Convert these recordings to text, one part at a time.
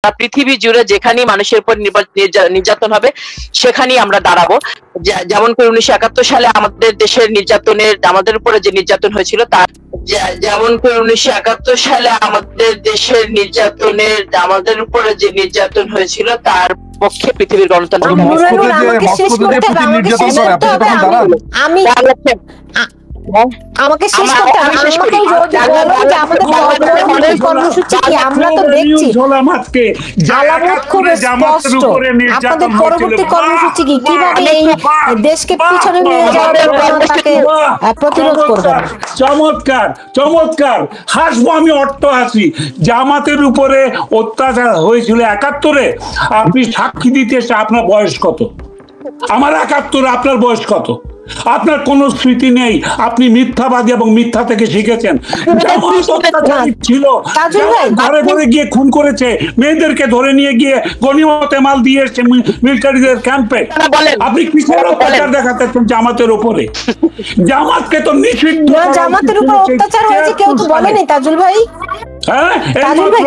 পৃথিবী জুড়ে যেখানেই মানুষের উপর নির্যাতন হবে সেখানেই আমরা দাঁড়াবো। যেমন করে 1971 সালে আমাদের দেশের আমাদের উপরে যে নির্যাতন হয়েছিল তার যেমন করে 1971 সালে আমাদের দেশের আমাদের উপরে যে নির্যাতন হয়েছিল তার পক্ষে পৃথিবীর গণতন্ত্র আমাকে শেষ করতে হবে। আমাদের কর্মসূচি কি আমরা তো দেখছি খুব স্পষ্ট। আপনাদের পরবর্তী কর্মসূচি কি, কিভাবে এই দেশকে পিছনে নিয়ে যাওয়ার তাকে প্রতিরোধ করবেন? চমৎকার চমৎকার, হাসবো আমি অট্টহাসি। জামাতের উপরে অত্যাচার হয়েছিল 71-এ, আপনি সাক্ষী দিতে এসে আপনার বয়স কত? আমার 71, আপনার বয়স কত? আপনার কোনো স্মৃতি নেই, আপনি মিথ্যাবাদী এবং মিথ্যা থেকে শিখেছেন। ছিল ঘরে ঘরে গিয়ে খুন করেছে, মেয়েদেরকে ধরে নিয়ে গিয়ে গনিমতে মাল দিয়ে এসছে মিলিটারিদের ক্যাম্পে। আপনি কিসের অত্যাচার দেখাতেছেন জামাতের উপরে? জামাতকে তো নিষিদ্ধ। জামাতের উপর অত্যাচার হয়েছে কেউ তো বলেনি তাজুল ভাই।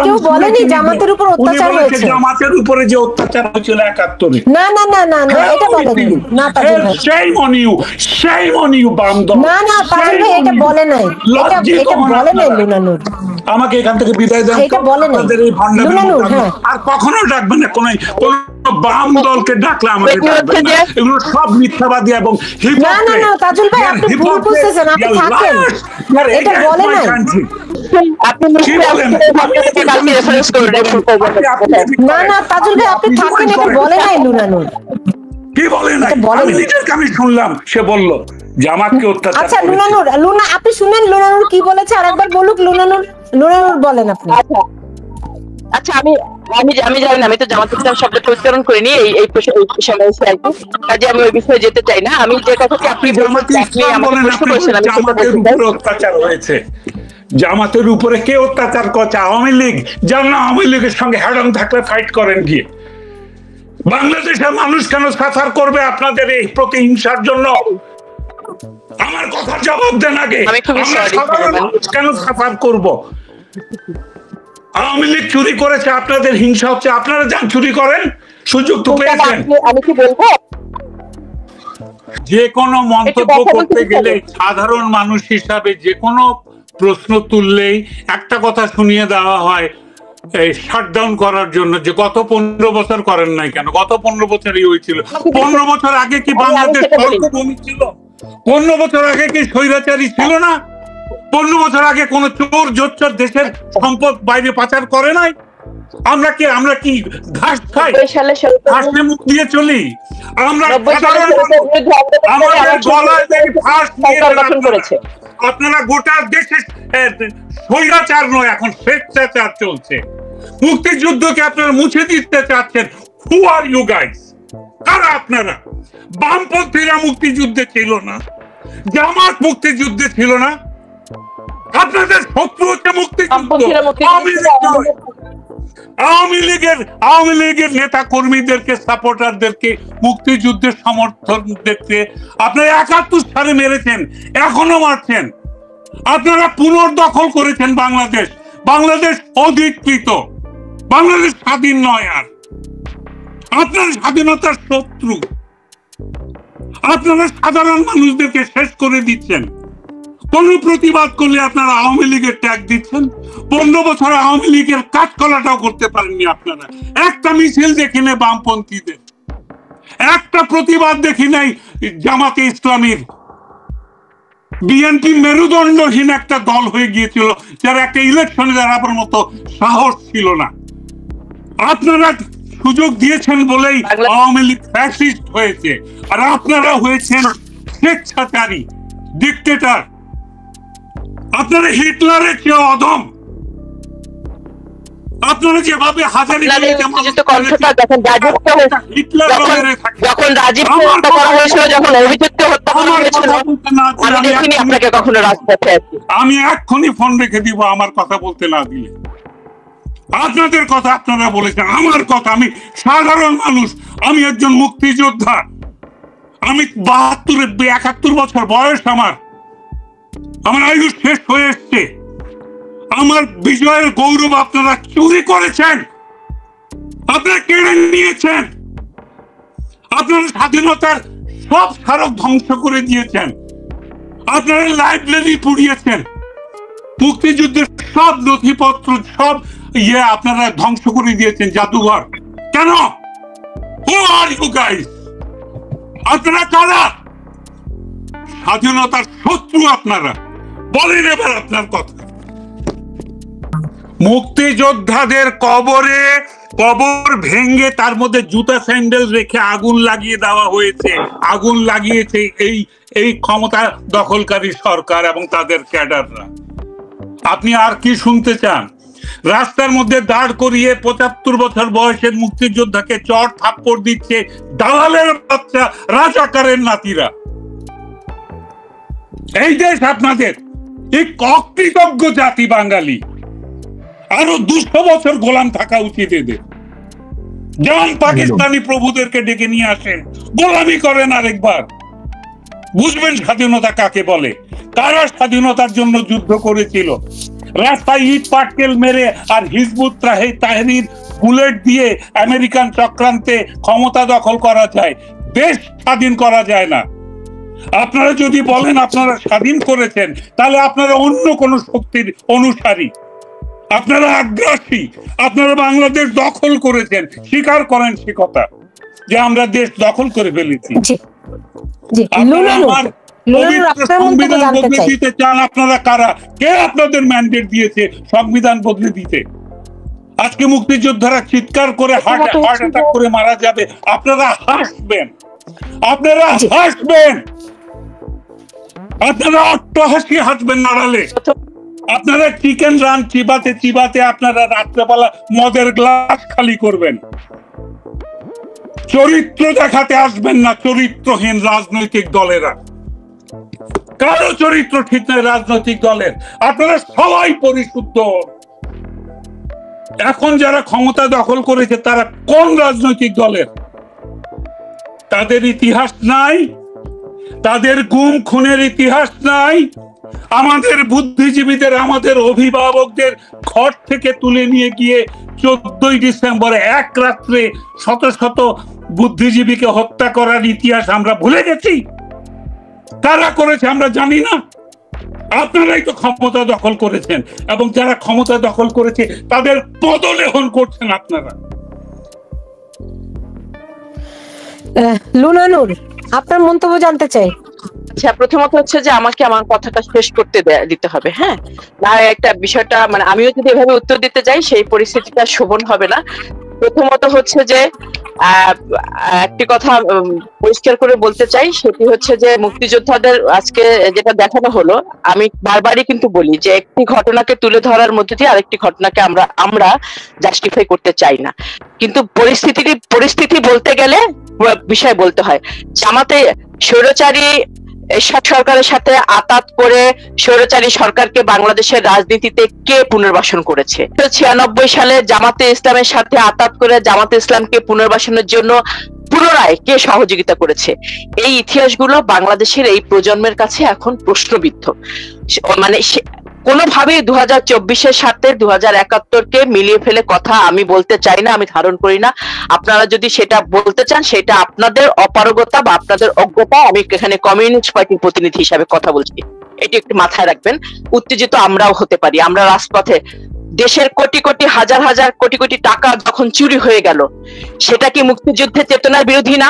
কেউ বলেনি জামাতের উপর অত্যাচার হয়েছে। জামাতের উপরে যে অত্যাচার হয়েছিল 71-এ, না না না না না, এটা বলেনি। না তাজুল ভাই, shame on you, shame on you বান্দর। না না তাজুল ভাই, এটা বলে নাই, এটা বলে নাই লুনানুর। আমাকে এখান থেকে বিদায় দেন। এটা বলে নাই লুনানুর। হ্যাঁ, আর কখনো ডাকবেন না কোন বাম দলকে, ডাকলে আমাকে ডাকবেন না। এগুলো সব মিথ্যাবাদী এবং হিপোক্রেট। না না না তাজুল ভাই, আপনি ভুল বুঝতেছেন, আপনি থাকেন। এটা বলে নাই। না না তাজুল ভাই, আপনি থাকেন, এটা বলে নাই লুনানুর। কি বলে নাই? আমি নিজের কানে শুনলাম, সে বলল জামাতকে অত্যাচার। আচ্ছা লুনানুর, আপনি শুনেন লুনানুর কি বলেছে, আরেকবার বলুক লুনানুর। লুনানুর বলেন আপনি। আচ্ছা আমি জানি না, আমি তো জামাতের শব্দটা উচ্চারণ করিনি এই কাজে আমি ওই বিষয়ে যেতে চাই না। আমি যে কথাটি আপনি অত্যাচার হয়েছে, জামাতের উপরে কে অত্যাচার করছে? আওয়ামী লীগ। যার না আওয়ামী লীগের সঙ্গে হ্যাডন থাকলে ফাইট করেন গিয়ে। বাংলাদেশের মানুষ কেন সাফার করবে আপনাদের এই প্রতিহিংসার জন্য? আমার কথার জবাব দেন আগে। কেন সাফার করব? আওয়ামী লীগ চুরি করেছে, আপনাদের হিংসা হচ্ছে, আপনারা যান চুরি করেন, সুযোগ তো পেয়েছেন। আমি কি বলবো? যে কোনো মন্তব্য করতে গেলে সাধারণ মানুষ হিসাবে যে কোনো প্রশ্ন তুললেই একটা কথা শুনিয়ে দেওয়া হয় শাটডাউন করার জন্য, যে গত 15 বছর করেন নাই কেন? গত 15 বছরই হয়েছিল। 15 বছর আগে কি বাংলাদেশ স্বল্পভূমি ছিল? 15 বছর আগে কি স্বৈরাচারী ছিল না? 15 বছর আগে কোন চোর জোচ্চর দেশের সম্পদ বাইরে পাচার করে নাই? আমরা কি ঘাস খাই? ঘাসে মুখ দিয়ে চলি আমরা? আপনারা গোটা দেশে স্বৈরাচার নয়, এখন স্বেচ্ছাচার চলছে। মুক্তিযুদ্ধকে আপনারা মুছে দিতে চাচ্ছেন। হু আর ইউ গাইস? কারা আপনারা? বামপন্থীরা মুক্তিযুদ্ধে ছিল না, জামাত মুক্তিযুদ্ধে ছিল না। আপনাদের শত্রু হচ্ছে মুক্তিযুদ্ধ। আওয়ামী লীগের নেতা কর্মীদেরকে, সাপোর্টারদেরকে মুক্তিযুদ্ধের সমর্থন দেখতে আপনারা 71 সালে মেরেছেন, এখনো মারছেন। আপনারা পুনর্দখল করেছেন বাংলাদেশ। বাংলাদেশ অধিকৃত, বাংলাদেশ স্বাধীন নয়। আর আপনার স্বাধীনতার শত্রু, আপনারা সাধারণ মানুষদেরকে শেষ করে দিচ্ছেন। কোন প্রতিবাদ করলে আপনারা আওয়ামী লীগের ট্যাগ দিচ্ছেন। 15 বছর আওয়ামী লীগের কাজকলাটাও করতে পারেননি আপনারা। একটা মিছিল দেখি নাই বামপন্থীদের, একটা প্রতিবাদ দেখি নাই জামাতে ইসলামীর। বিএনপি মেরুদণ্ডহীন একটা দল হয়ে গিয়েছিল, যারা একটা ইলেকশনে দাঁড়াবার মতো সাহস ছিল না। আপনারা সুযোগ দিয়েছেন বলেই আওয়ামী লীগ ফ্যাসিস্ট হয়েছে, আর আপনারা হয়েছেন স্বেচ্ছাচারী, ডিক্টেটর। আপনারা হিটলারের চেয়ে অধম। আপনারা যেভাবে হাজারি আমি এক্ষুনি ফোন রেখে দিব আমার কথা বলতে না দিলে। আপনাদের কথা আপনারা বলেছেন, আমার কথা, আমি সাধারণ মানুষ, আমি একজন মুক্তিযোদ্ধা। আমি 71 বছর বয়স, আমার আয়ু শেষ হয়ে এসছে। আমার বিজয়ের গৌরব আপনারা চুরি করেছেন। কেড়ে নিয়েছেন, আপনারা স্বাধীনতার সব স্মারক ধ্বংস করে দিয়েছেন, আপনারা লাইব্রেরি পুড়িয়েছেন, মুক্তিযুদ্ধের সব নথিপত্র সব আপনারা ধ্বংস করে দিয়েছেন, জাদুঘর। কেন? Who are you guys? আপনারা কারা? স্বাধীনতার শত্রু আপনারা। বলেন এবার আপনার কথা। মুক্তিযোদ্ধাদের কবর ভেঙে তার মধ্যে জুতা স্যান্ডেল রেখে আগুন লাগিয়ে দেওয়া হয়েছে, আগুন লাগিয়েছে এই ক্ষমতা দখলকারী সরকার এবং তাদের ক্যাডাররা। আপনি আর কি শুনতে চান? রাস্তার মধ্যে দাঁড় করিয়ে ৭৫ বছর বয়সের মুক্তিযোদ্ধাকে চড় থাপ্পড় দিচ্ছে দালালের বাচ্চা, রাজাকারের নাতিরা। এই দেশ আপনাদের, এই অকৃতজ্ঞ জাতি বাঙালি। আরো ২০০ বছর গোলাম থাকা উচিত এদের। যান পাকিস্তানি প্রভুদেরকে ডেকে নিয়ে আসেন, গোলামি করেন আরেকবার, বুঝবেন স্বাধীনতা কাকে বলে, কারা স্বাধীনতার জন্য যুদ্ধ করেছিল। রাস্তায় ইট পাটকেল মেরে আর হিজবুত তাহরির বুলেট দিয়ে আমেরিকান চক্রান্তে ক্ষমতা দখল করা যায়, দেশ স্বাধীন করা যায় না। আপনারা যদি বলেন আপনারা স্বাধীন করেছেন, তাহলে আপনারা অন্য কোন শক্তির অনুসারী, আপনারা আগ্রাসী, আপনারা বাংলাদেশ দখল করেছেন, স্বীকার করেন সে কথা যে আমরা দেশ দখল করে ফেলেছি। সংবিধান বদলে দিতে চান আপনারা কারা? কে আপনাদের ম্যান্ডেট দিয়েছে সংবিধান বদলে দিতে? আজকে মুক্তিযোদ্ধারা চিৎকার করে হার্ট অ্যাটাক করে মারা যাবে, আপনারা হাসবেন, আপনারা হাসবেন, আপনারা অট্টহাসি হাসবেন নাড়ালে। আপনারা চিকেন রান চিবাতে চিবাতে আপনারা রাত্রেবেলা মদের গ্লাস খালি করবেন। চরিত্র দেখাতে আসবেন না চরিত্রহীন রাজনৈতিক দলেরা। কারো চরিত্র ঠিক নয় রাজনৈতিক দলের, আপনারা সবাই পরিশুদ্ধ। এখন যারা ক্ষমতা দখল করেছে তারা কোন রাজনৈতিক দলের? তাদের ইতিহাস নাই, তাদের গুম খুনের ইতিহাস নাই। আমাদের বুদ্ধিজীবীদের, আমাদের অভিভাবকদের ঘর থেকে তুলে নিয়ে গিয়ে 14ই ডিসেম্বর এক রাত্রে শত শত বুদ্ধিজীবীকে হত্যা করার ইতিহাস আমরা ভুলে গেছি। কারা করেছে আমরা জানি না। আপনারাই তো ক্ষমতা দখল করেছেন, এবং যারা ক্ষমতা দখল করেছে তাদের পদলেহন করছেন আপনারা। লুনানুর, আপনার মন্তব্য জানতে চাই। আচ্ছা, প্রথমত হচ্ছে যে আমাকে আমার কথাটা শেষ করতে দিতে হবে। হ্যাঁ, না একটা বিষয়টা মানে আমিও যদি এভাবে উত্তর দিতে যাই সেই পরিস্থিতিটা শোভন হবে না। প্রথমত হচ্ছে যে একটি কথা পরিষ্কার করে বলতে চাই, সেটি হচ্ছে যে মুক্তিযোদ্ধাদের আজকে যেটা দেখানো হলো, আমি বারবারই কিন্তু বলি যে একটি ঘটনাকে তুলে ধরার মধ্যে দিয়ে আরেকটি ঘটনাকে আমরা জাস্টিফাই করতে চাই না, কিন্তু পরিস্থিতি বলতে গেলে বিষয় বলতে হয়। জামাতে স্বৈরাচারী এরশাদ সরকারের সাথে আতাত করে স্বৈরাচারী সরকারকে বাংলাদেশের রাজনীতিতে কে পুনর্বাসন করেছে? 96 সালে জামাতে ইসলামের সাথে আতাত করে জামাতে ইসলামকে পুনর্বাসনের জন্য পুনরায় কে সহযোগিতা করেছে? এই ইতিহাসগুলো বাংলাদেশের এই প্রজন্মের কাছে এখন প্রশ্নবিদ্ধ। মানে কোনোভাবেই 2024-এর সাথে 2071-কে মিলিয়ে ফেলে কথা আমি বলতে চাই না, আমি ধারণ করি না। আপনারা যদি সেটা বলতে চান সেটা আপনাদের অপারগতা বা আপনাদের অজ্ঞতা। আমি এখানে কমিউনিস্ট পার্টির প্রতিনিধি হিসাবে কথা বলছি, এটি একটু মাথায় রাখবেন। উত্তেজিত আমরাও হতে পারি, আমরা রাজপথে দেশের কোটি কোটি হাজার হাজার কোটি কোটি টাকা যখন চুরি হয়ে গেল, সেটা কি মুক্তিযুদ্ধের চেতনার বিরোধী না?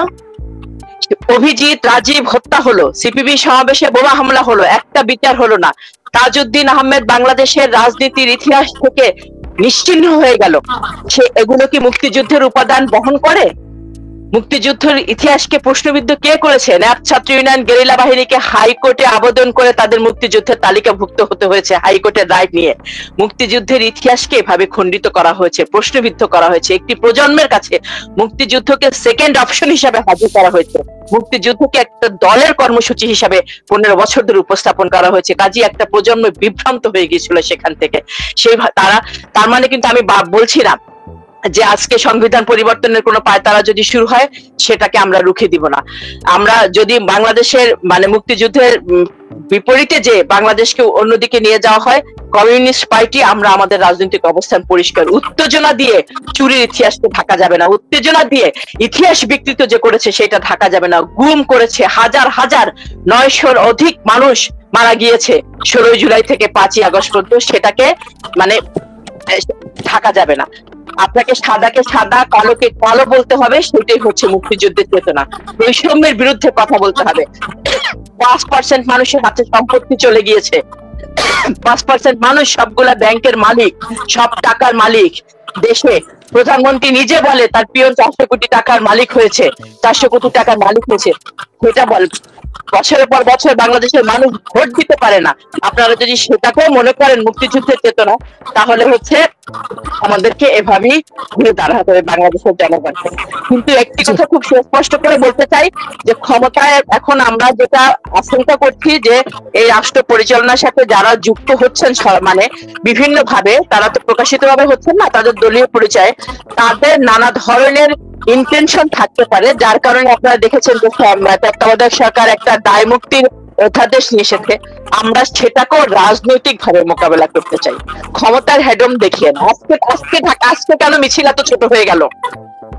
অভিজিৎ রাজীব হত্যা হলো, সিপিবি সমাবেশে বোমা হামলা হলো, একটা বিচার হলো না। তাজউদ্দিন আহমেদ বাংলাদেশের রাজনীতির ইতিহাস থেকে নিশ্চিহ্ন হয়ে গেল। এগুলো কি মুক্তিযুদ্ধের উপাদান বহন করে? মুক্তিযুদ্ধের ইতিহাসকে প্রশ্নবিদ্ধ কে করেছে? ন্যাপ ছাত্র ইউনিয়ন গেরিলা বাহিনীকে হাইকোর্টে আবেদন করে তাদের মুক্তিযুদ্ধের তালিকাভুক্ত হতে হয়েছে হাইকোর্টের রায় নিয়ে। মুক্তিযুদ্ধের ইতিহাসকে এভাবে খণ্ডিত করা হয়েছে, প্রশ্নবিদ্ধ করা হয়েছে। একটি প্রজন্মের কাছে মুক্তিযুদ্ধকে সেকেন্ড অপশন হিসাবে হাজির করা হয়েছে, মুক্তিযুদ্ধকে একটা দলের কর্মসূচি হিসাবে 15 বছর ধরে উপস্থাপন করা হয়েছে। কাজে একটা প্রজন্ম বিভ্রান্ত হয়ে গিয়েছিল সেখান থেকে। তার মানে কিন্তু আমি বলছি না যে আজকে সংবিধান পরিবর্তনের কোনো পায়তারা যদি শুরু হয় সেটাকে আমরা রুখে দিব না। আমরা যদি বাংলাদেশের মানে মুক্তিযুদ্ধের বিপরীতে যে বাংলাদেশকে অন্যদিকে নিয়ে যাওয়া হয়। কমিউনিস্ট পার্টি আমরা আমাদের রাজনৈতিক অবস্থান পরিষ্কার। উত্তেজনা দিয়ে চুরির ইতিহাসকে ঢাকা যাবে না, উত্তেজনা দিয়ে ইতিহাস বিকৃত যে করেছে সেটা ঢাকা যাবে না। গুম করেছে হাজার হাজার, 900-র অধিক মানুষ মারা গিয়েছে 16 জুলাই থেকে 5ই আগস্ট পর্যন্ত, সেটাকে মানে ঢাকা যাবে না। আপনাকে সাদাকে সাদা, কালোকে কালো বলতে হবে, সেটাই হচ্ছে মুক্তিযুদ্ধের চেতনা। বৈষম্যের বিরুদ্ধে কথা বলতে হবে। 5% মানুষের হাতে সম্পত্তি চলে গিয়েছে, 5% মানুষ সবগুলা ব্যাংকের মালিক, সব টাকার মালিক দেশে। প্রধানমন্ত্রী নিজে বলে তার পিয়ন 400 কোটি টাকার মালিক হয়েছে, 400 কোটি টাকার মালিক হয়েছে। সেটা বল, বছরের পর বছর বাংলাদেশের মানুষ ভোট দিতে পারে না। আপনারা যদি সেটাকেও মনে করেন মুক্তিযুদ্ধের চেতনা, তাহলে হচ্ছে আমাদেরকে এভাবেই ঘুরে দাঁড়াতে হবে বাংলাদেশের জনগণ। কিন্তু একটি কথা খুব সুস্পষ্ট করে বলতে চাই যে ক্ষমতায় এখন আমরা যেটা আশঙ্কা করছি যে এই রাষ্ট্র পরিচালনার সাথে যারা যুক্ত হচ্ছেন মানে বিভিন্ন ভাবে, তারা তো প্রকাশিত ভাবে হচ্ছেন না, তাদের দলীয় পরিচয়, তাদের নানা ধরনের ইন্টেনশন থাকতে পারে, যার কারণে আপনারা দেখেছেন যে তত্ত্বাবধায়ক সরকার একটা দায় মুক্তির অধ্যাদেশ নিয়ে এসেছে। আমরা সেটাকেও রাজনৈতিক ভাবে মোকাবেলা করতে চাই, ক্ষমতার হেডম দেখিয়ে না। আজকে কেন মিছিল এত ছোট হয়ে গেল?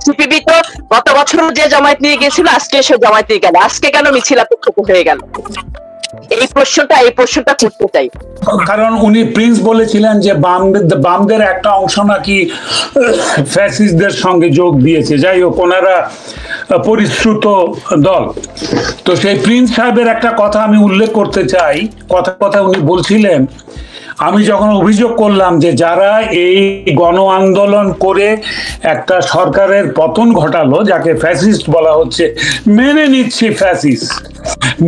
সিপিবি তো গত বছর যে জামায়াত নিয়ে গেছিল, আজকে সে জামায়াত নিয়ে গেল, আজকে কেন মিছিল এত ছোট হয়ে গেল? এই প্রশ্নটা করতে চাই। কারণ উনি প্রিন্স বলেছিলেন যে বামদের একটা অংশ নাকি ফ্যাসিস্টদের সঙ্গে যোগ দিয়েছে। যাই হোক, ওনারা পরিশ্রুত দল। তো সেই প্রিন্স সাহেবের একটা কথা আমি উল্লেখ করতে চাই। কথা উনি বলছিলেন, আমি যখন অভিযোগ করলাম যে যারা এই গণ আন্দোলন করে একটা সরকারের পতন ঘটালো, যাকে ফ্যাসিস্ট বলা হচ্ছে, মেনে নিচ্ছি ফ্যাসিস্ট,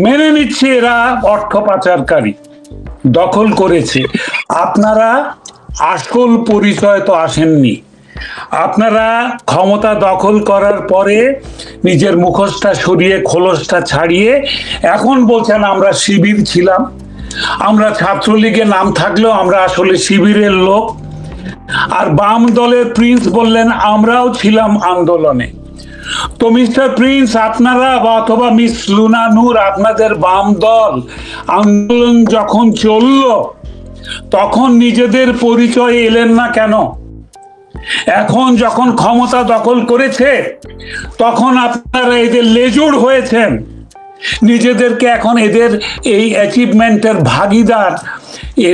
মেনে নিচ্ছি এরা অর্থ পাচারকারী, দখল করেছে, আপনারা আসল পরিচয় তো আসেননি। আপনারা ক্ষমতা দখল করার পরে নিজের মুখোশটা সরিয়ে খোলসটা ছাড়িয়ে এখন বলছেন আমরা শিবির ছিলাম, আমরা ছাত্রলীগের নাম থাকলেও আমরা আসলে শিবিরের লোক। আর বাম দলের প্রিন্স বললেন আমরাও ছিলাম আন্দোলনে। তো মিস্টার প্রিন্স, আপনারা অথবা মিস লুনা নূর, আপনাদের বাম দল আন্দোলন যখন চলল তখন নিজেদের পরিচয় এলেন না কেন? এখন যখন ক্ষমতা দখল করেছে তখন আপনারা এদের লেজুর হয়েছেন, নিজেদেরকে এখন এদের এই অ্যাচিভমেন্টের ভাগিদার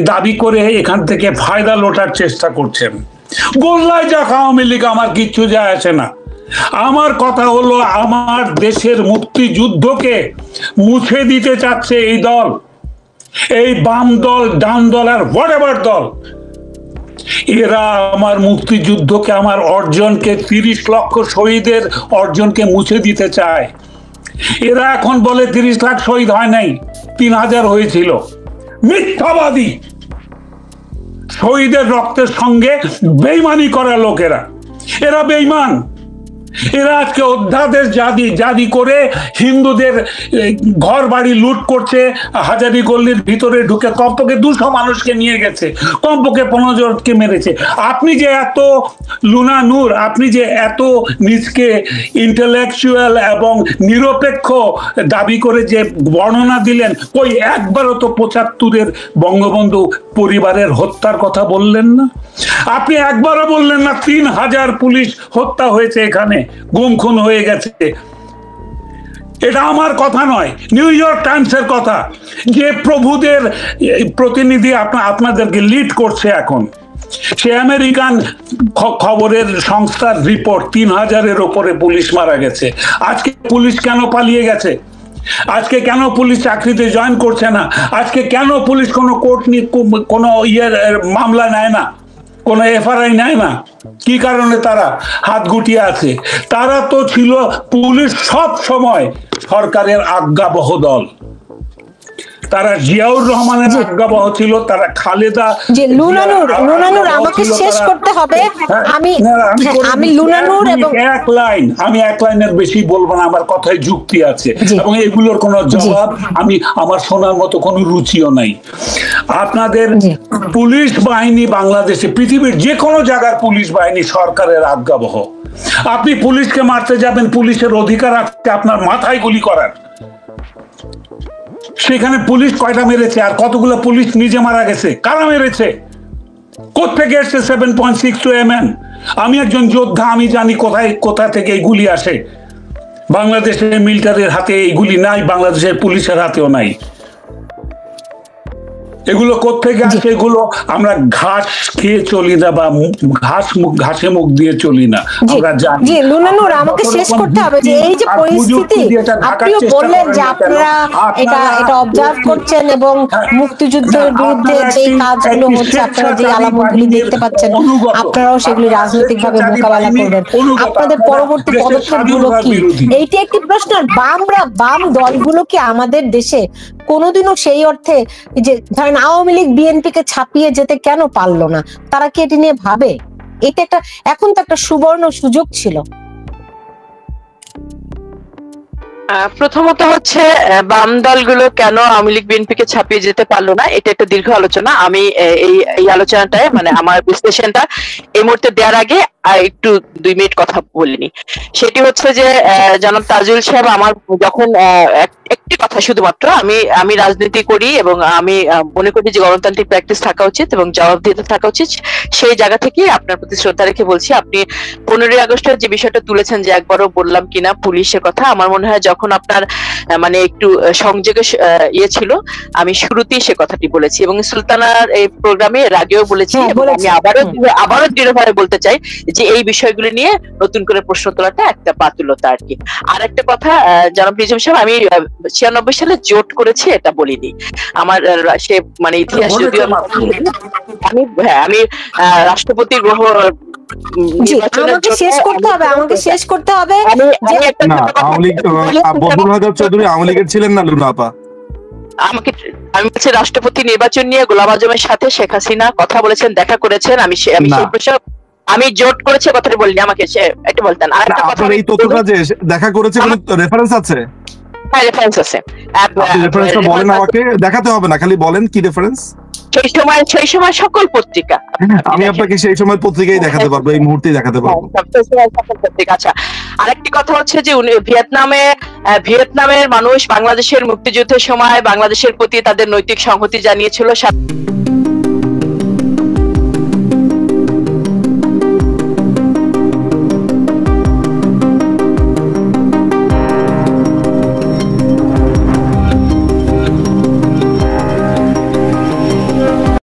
দাবি করে এখান থেকে ফায়দা লোটার চেষ্টা করছেন। গোল্লায় যাক আওয়ামী লীগ, আমার কিচ্ছু যায় আসে না। আমার কথা হলো, আমার দেশের মুক্তিযুদ্ধকে মুছে দিতে চাচ্ছে এই দল, এই বাম দল, ডান দল আর হোয়াটএভার দল। এরা আমার মুক্তিযুদ্ধকে, আমার অর্জনকে, 30 লক্ষ শহীদের অর্জনকে মুছে দিতে চায়। এরা এখন বলে 30 লাখ শহীদ হয় নাই, 3000 হয়েছিল। মিথ্যাবাদী, শহীদের রক্তের সঙ্গে বেইমানি করা লোকেরা, এরা বেইমান। এরা আজকে অধ্যাদেশ জারি করে হিন্দুদের ঘর বাড়ি লুট করছে, হাজারি গল্লির ভিতরে ঢুকে কমপক্ষে 200 মানুষকে নিয়ে গেছে, কমপক্ষে 15 জনকে মেরেছে। আপনি যে এত, লুনা নূর, আপনি যে এত নিজকে ইন্টেলেকচুয়াল এবং নিরপেক্ষ দাবি করে যে বর্ণনা দিলেন, কই একবারও তো 75-এর বঙ্গবন্ধু পরিবারের হত্যার কথা বললেন না? আপনি একবারও বললেন না 3000 পুলিশ হত্যা হয়েছে, এখানে গুম খুন হয়ে গেছে। এটা আমার কথা নয়, নিউ ইয়র্ক টাইমসের কথা। যে প্রভুদের প্রতিনিধি আপনাদেরকে লিড করছে এখন, সে আমেরিকান খবরের সংস্থার রিপোর্ট, 3000-এর ওপরে পুলিশ মারা গেছে। আজকে পুলিশ কেন পালিয়ে গেছে? আজকে কেন পুলিশ চাকরিতে জয়েন করছে না? আজকে কেন পুলিশ কোনো কোর্ট নিয়ে কোনো মামলা নেয় না, কোনো এফআরআই নেয় না? কি কারণে তারা হাত গুটিয়ে আছে? তারা তো ছিল, পুলিশ সব সময় সরকারের আজ্ঞাবহ দল। তারা জিয়াউর রহমানের আজ্ঞাবহ ছিল, তারা খালেদা। যে লুনা নূর আমাকে শেষ করতে হবে। আমি লুনা নূর এবং আমি এক লাইনের বেশি বলবো না, আমার কথায় যুক্তি আছে এবং এগুলোর কোনো জবাব আমার শোনার মতো কোনো রুচিও নাই। আপনাদের পুলিশ বাহিনী বাংলাদেশে, পৃথিবীর যে কোনো জায়গার পুলিশ বাহিনী সরকারের আজ্ঞাবহ। আপনি পুলিশকে মারতে যাবেন, পুলিশের অধিকার আছে আপনার মাথায় গুলি করার। সেখানে পুলিশ কয়টা মেরেছে আর কতগুলো পুলিশ নিজে মারা গেছে, কারা মেরেছে, কোত্থেকে এসছে 7.62 mm? আমি একজন যোদ্ধা, আমি জানি কোথা থেকে এই গুলি আসে। বাংলাদেশের মিলিটারির হাতে এই গুলি নাই, বাংলাদেশের পুলিশের হাতেও নাই। এগুলো কোত্থেকে আসে? এগুলো আমরা ঘাস খেয়ে চলি না, বা ঘাসে মুখ দিয়ে চলি না, আমরা জানি। জি লুনানুর, আমাকে শেষ করতে হবে যে এই যে পরিস্থিতি আপনিও বললেন যে আপনারা এটা অবজার্ভ করছেন এবং মুক্তিযুদ্ধের বিরুদ্ধে যে কাজগুলো হচ্ছে, আপনারা যে আলামতগুলি দেখতে পাচ্ছেন, আপনারাও সেগুলি রাজনৈতিকভাবে মোকাবেলা করবেন। আপনাদের পরবর্তী পদক্ষেপগুলো কি? এইটি একটি প্রশ্ন। বাম দলগুলো কি আমাদের দেশে কোনোদিনও সেই অর্থে যে ধরেন আওয়ামী লীগ বিএনপিকে ছাপিয়ে যেতে কেন পারলো না, তারা কি এটি নিয়ে ভাবে? এটা একটা এখন তো একটা সুবর্ণ সুযোগ ছিল। প্রথমত হচ্ছে বাম দলগুলো কেন আওয়ামী লীগ বিএনপিকে ছাপিয়ে যেতে পারলো না, এটা একটা দীর্ঘ আলোচনা। আমি এই আলোচনাটায় মানে আমার বিশ্লেষণটা এই মুহূর্তে দেওয়ার আগে একটু 2 মিনিট কথা বলিনি। সেটি হচ্ছে যে জনাব তাজুল সাহেব আমার যখন একটি কথা শুধুমাত্র, আমি রাজনীতি করি এবং আমি মনে করি যে গণতান্ত্রিক প্র্যাকটিস থাকা উচিত এবং জবাবদিহিতা থাকা উচিত। সেই জায়গা থেকে আপনার প্রতি শ্রদ্ধা রেখে বলছি, আপনি 15ই আগস্টের যে বিষয়টা তুলেছেন যে একবারও বললাম কিনা পুলিশের কথা, আমার মনে হয় যখন আপনার মানে একটু সংযোগে ছিল, আমি শুরুতেই সে কথাটি বলেছি এবং সুলতানার এই প্রোগ্রামে এর আগেও বলেছি এবং আমি আবারও দৃঢ়ভাবে বলতে চাই যে এই বিষয়গুলি নিয়ে নতুন করে প্রশ্ন তোলাটা একটা বাতুলতা আর কি। আর একটা কথা জনাব নিজাম সাহেব, আমি 96 সালে জোট করেছি এটা বলিনি। আমার সে মানে ইতিহাস যদিও আমি রাষ্ট্রপতি আমাকে শেষ করতে হবে। চৌধুরী আওয়ামী লীগের ছিলেন না লুনা আপা? আমি বলছি রাষ্ট্রপতি নির্বাচন নিয়ে গোলাম আজমের সাথে শেখ হাসিনা কথা বলেছেন, দেখা করেছেন। আমি সেই বিষয়ে আমি জোট করেছে কথাটা বলিনি, আমাকে একটু বলতেন। আর একটা কথা, এই তথ্যটা যে দেখা করেছে কোনো রেফারেন্স আছে? হ্যাঁ রেফারেন্স আছে। আপনি রেফারেন্সটা বলেন আমাকে, দেখাতে হবে না, খালি বলেন কি রেফারেন্স। সেই সময় সকল পত্রিকা, আমি আপনাকে সেই সময় পত্রিকাই দেখাতে পারবো, এই মুহূর্তেই দেখাতে পারবো। আচ্ছা, আরেকটি কথা হচ্ছে যে ভিয়েতনামের মানুষ বাংলাদেশের মুক্তিযুদ্ধের সময় বাংলাদেশের প্রতি তাদের নৈতিক সংহতি জানিয়েছিল।